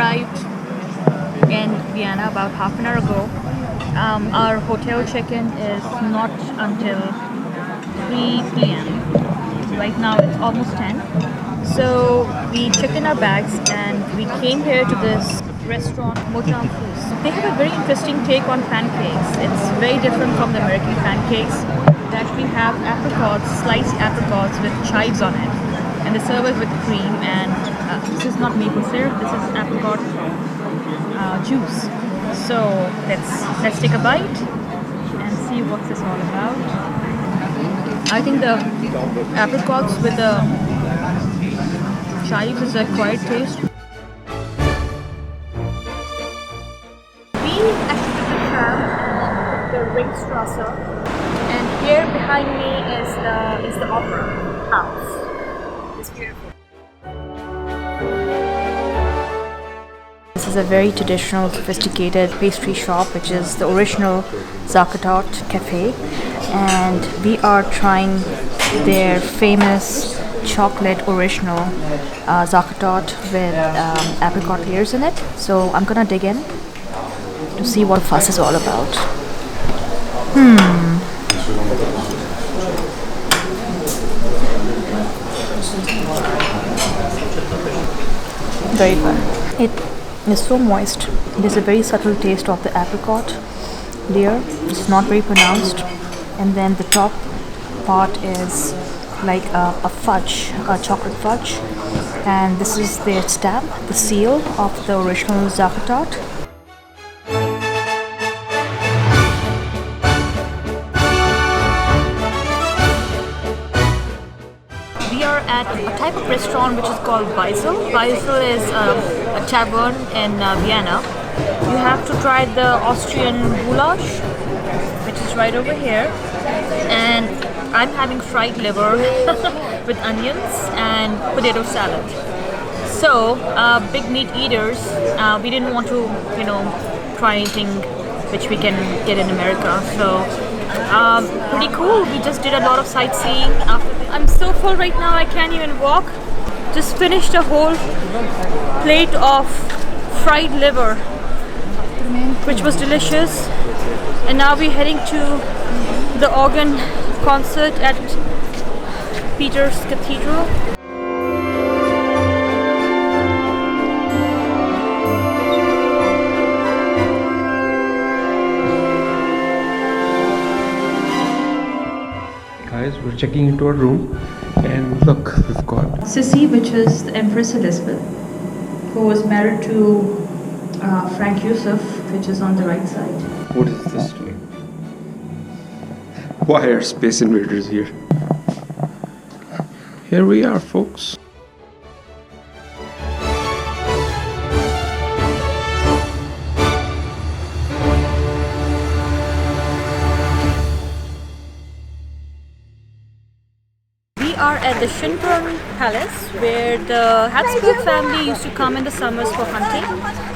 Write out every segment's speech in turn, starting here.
arrived in Vienna about half an hour ago. Our hotel check-in is not until 3 p.m. Right now it's almost 10. So we checked in our bags and we came here to this restaurant, Motam Foods. They have a very interesting take on pancakes. It's very different from the American pancakes. They actually have apricots, sliced apricots with chives on it. And they serve it with cream, and this is not maple syrup, this is apricot juice. So let's take a bite and see what this is all about. I think the apricots with the chives is a quiet taste. We actually took the tram to the Ringstraße, and here behind me is the opera house. It's beautiful. This is a very traditional, sophisticated pastry shop, which is the original Sacher cafe, and we are trying their famous chocolate original Sacher with apricot layers in it. So I'm gonna dig in to see what fuss is all about. Very fun. It is so moist. There's a very subtle taste of the apricot layer. It's not very pronounced. And then the top part is like a fudge, a chocolate fudge. And this is their stamp, the seal of the original Sacher. At a type of restaurant which is called Beisel. Beisel is a tavern in Vienna. You have to try the Austrian goulash, which is right over here, and I'm having fried liver with onions and potato salad. So, big meat eaters, we didn't want to, try anything which we can get in America. So, pretty cool. We just did a lot of sightseeing. I'm so full right now, I can't even walk. Just finished a whole plate of fried liver, which was delicious. And now we're heading to the organ concert at Peter's Cathedral. We're checking into our room, and look, we've got Sisi, which is the Empress Elizabeth, who was married to Frank Yusuf, which is on the right side. What is this doing? Why are Space Invaders here? Here we are, folks. At the Schönbrunn Palace, where the Habsburg family used to come in the summers for hunting.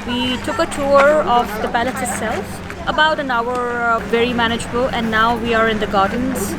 We took a tour of the palace itself, about an hour, very manageable, and now we are in the gardens.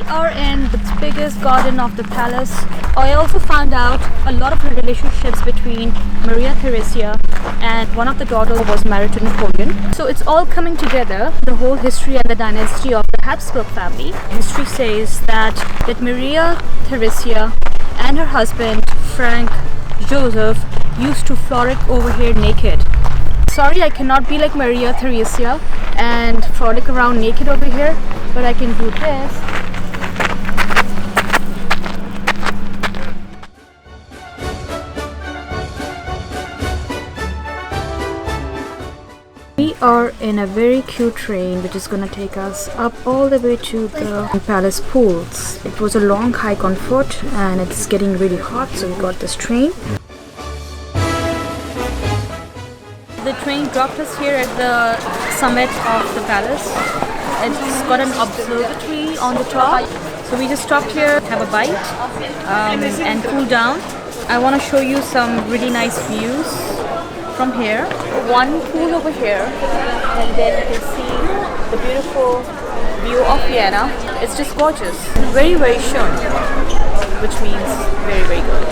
Are in the biggest garden of the palace. I also found out a lot of the relationships between Maria Theresia and one of the daughters was married to Napoleon. So it's all coming together, the whole history and the dynasty of the Habsburg family. History says that Maria Theresia and her husband Frank Joseph used to frolic over here naked. Sorry, I cannot be like Maria Theresia and frolic around naked over here, but I can do this. We are in a very cute train which is going to take us up all the way to the palace pools. It was a long hike on foot and it's getting really hot, so we got this train. The train dropped us here at the summit of the palace. It's got an observatory on the top. So we just stopped here, have a bite and cool down. I want to show you some really nice views from here. One pool over here, and then you can see the beautiful view of Vienna. It's just gorgeous. Very, very schön, which means very, very good.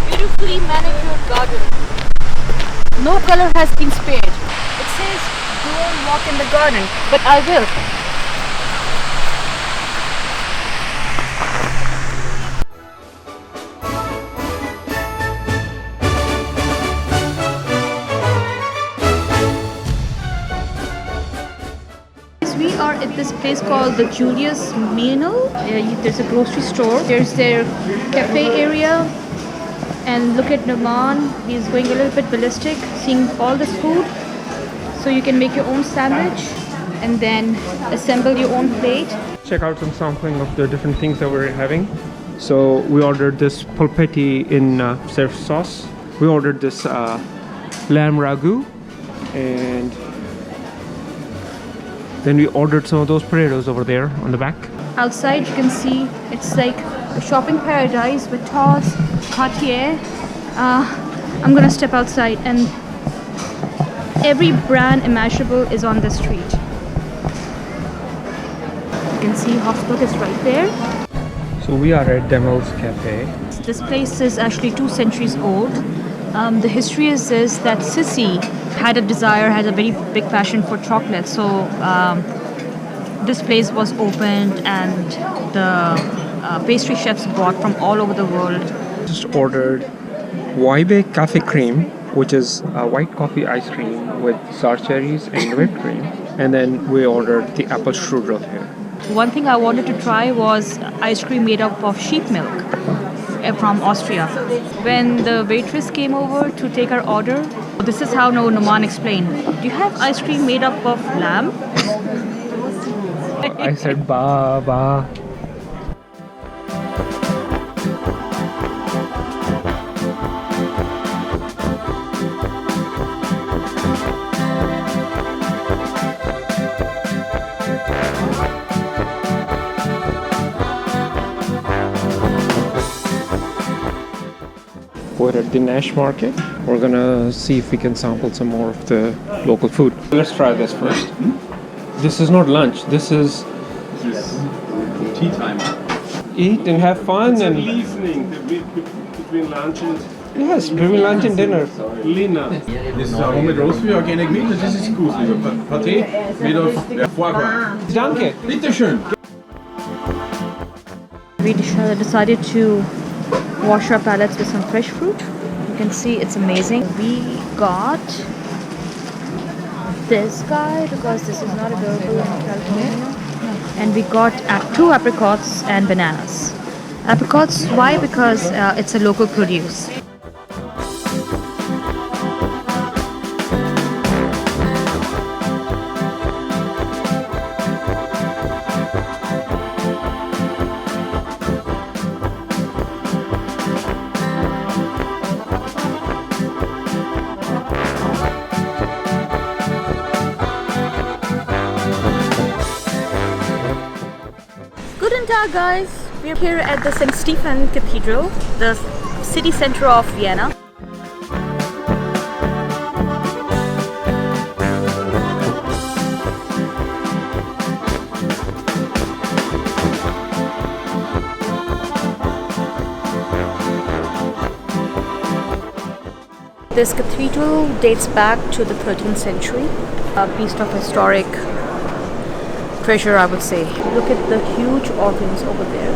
Beautifully manicured garden. No color has been spared. It says don't walk in the garden, but I will. We are at this place called the Julius Meinl. There's a grocery store. There's their cafe area. And look at Naman, he's going a little bit ballistic, seeing all this food. So you can make your own sandwich and then assemble your own plate. Check out some sampling of the different things that we're having. So we ordered this polpetti in surf sauce. We ordered this lamb ragu, and then we ordered some of those potatoes over there on the back. Outside you can see it's like a shopping paradise with Toss, Cartier. I'm gonna step outside and every brand imaginable is on the street. You can see Hofburg is right there. So we are at Demel's Cafe. This place is actually 2 centuries old. The history is this, that Sisi had a very big passion for chocolate. So this place was opened and the pastry chefs brought from all over the world. Just ordered Weibe Cafe Cream, which is a white coffee ice cream with sour cherries and whipped cream. And then we ordered the apple strudel here. One thing I wanted to try was ice cream made up of sheep milk from Austria. When the waitress came over to take our order, this is how Naman explained. Do you have ice cream made up of lamb? I said, ba, ba. We're at the Naschmarkt. We're gonna see if we can sample some more of the local food. Let's try this first. This is not lunch. This is tea time. Eat and have fun It's and an evening between lunch and yes, between lunch and dinner. Lina. This is a homemade roast for organic meat. This is gut. Pâté made of foie gras. Danke. Bitte schön. We decided to wash our palates with some fresh fruit. You can see it's amazing. We got this guy because this is not available in California. And we got 2 apricots and bananas. Apricots, why? Because it's a local produce. Guten Tag, guys! We're here at the St. Stephan Cathedral, the city center of Vienna. This cathedral dates back to the 13th century, a piece of historic treasure, I would say. Look at the huge organs over there.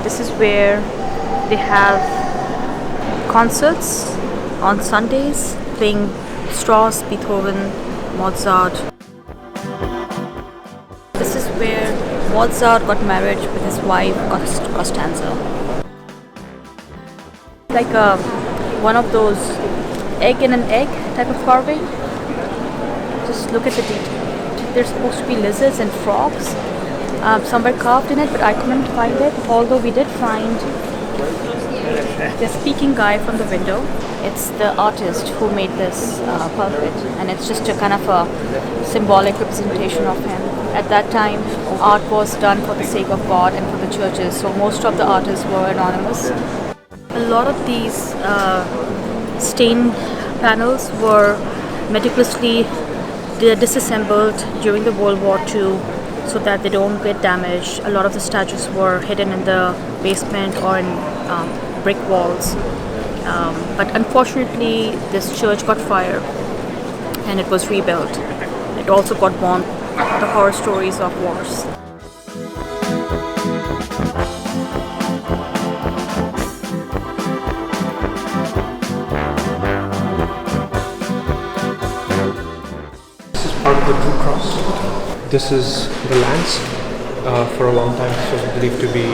This is where they have concerts on Sundays, playing Strauss, Beethoven, Mozart. This is where Mozart got married with his wife Costanza. Like one of those egg in an egg type of carving. Just look at the detail. There's supposed to be lizards and frogs. Some were carved in it, but I couldn't find it. Although we did find The speaking guy from the window, it's the artist who made this pulpit, and it's just a kind of a symbolic representation of him. At that time, art was done for the sake of God and for the churches, so most of the artists were anonymous. A lot of these stained panels were meticulously disassembled during the World War II so that they don't get damaged. A lot of the statues were hidden in the basement or in brick walls. But unfortunately, this church got fire and it was rebuilt. It also got bombed. The horror stories of wars. This is part of the True Cross. This is the lance. For a long time this was believed to be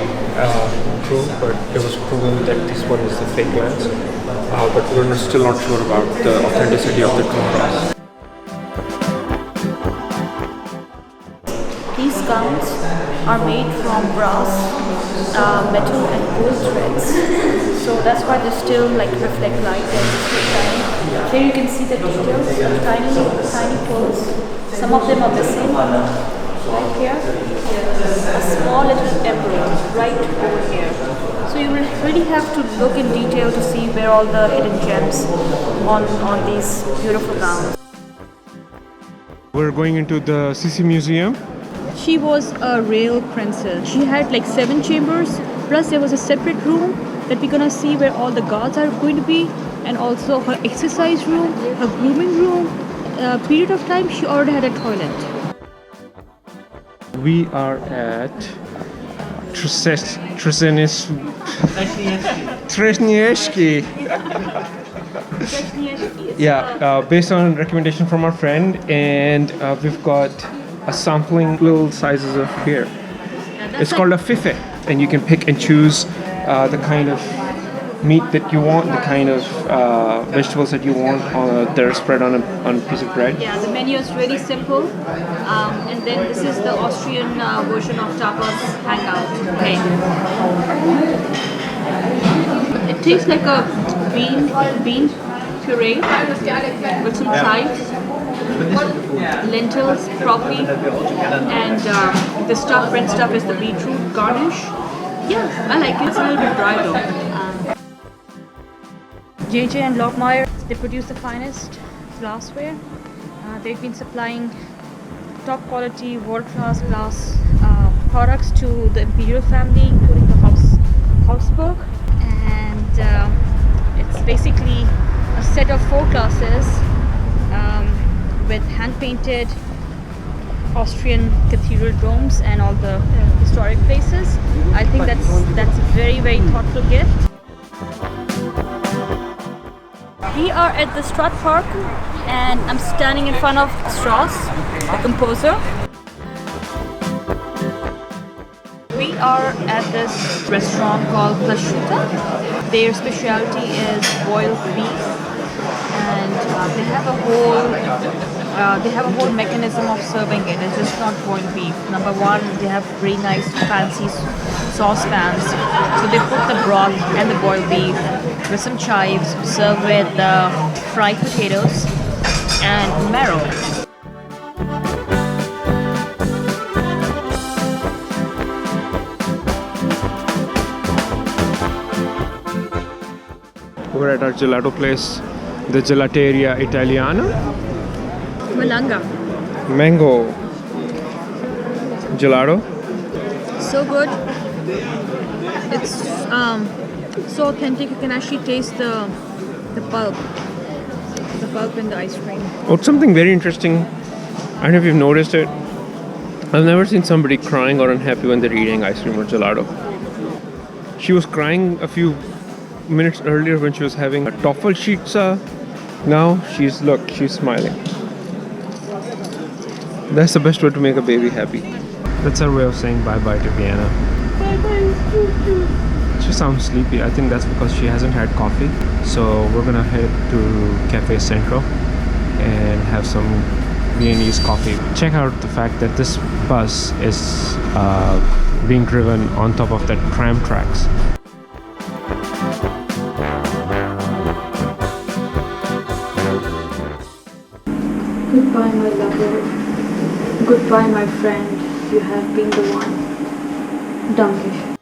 true, but it was proven that this one is the fake lance. But we're still not sure about the authenticity of the True Cross. These gowns are made from brass, metal and gold threads. So that's why they still reflect light and still shine. Here you can see the details, tiny pearls. Some of them are missing. Right here, a small little emerald right over here. So you will really have to look in detail to see where all the hidden gems on these beautiful gowns. We're going into the Sisi Museum. She was a real princess. She had 7 chambers, plus there was a separate room that we're gonna see where all the guards are going to be, and also her exercise room, her grooming room. A period of time she already had a toilet. We are at Tresniewski. Yeah, based on recommendation from our friend, and we've got a sampling little sizes of beer. It's called a fife, and you can pick and choose the kind of meat that you want, the kind of vegetables that you want. That are spread on a piece of bread. Yeah, the menu is really simple, and then this is the Austrian version of tapas hangout. Okay. It tastes like a bean puree with some chives, lentils, broccoli, and the red stuff is the beetroot garnish. Yeah, I like it. It's a little bit dry though. JJ and Lobmeyr, they produce the finest glassware. They've been supplying top quality, world-class glass products to the Imperial family, including the Hofburg. And it's basically a set of 4 glasses with hand-painted Austrian cathedral domes and all the historic places. I think that's a very, very thoughtful gift. We are at the Stadtpark, and I'm standing in front of Straße, the composer. We are at this restaurant called Prosciutto. Their specialty is boiled beef, and they have a whole mechanism of serving it. It's just not boiled beef. Number one, they have very nice fancy saucepans. So they put the broth and the boiled beef with some chives, served with fried potatoes and marrow. We're at our gelato place, the Gelateria Italiana. Malanga. Mango gelato. So good. It's so authentic. You can actually taste the pulp in the ice cream. Oh, something very interesting. I don't know if you've noticed it. I've never seen somebody crying or unhappy when they're eating ice cream or gelato. She was crying a few minutes earlier when she was having a Toffelschitze. Now she's smiling. That's the best way to make a baby happy. That's our way of saying bye-bye to Vienna. Bye-bye. She sounds sleepy. I think that's because she hasn't had coffee. So we're gonna head to Cafe Centro and have some Viennese coffee. Check out the fact that this bus is being driven on top of the tram tracks. Goodbye, my lover. Goodbye, my friend. You have been the one. Danke.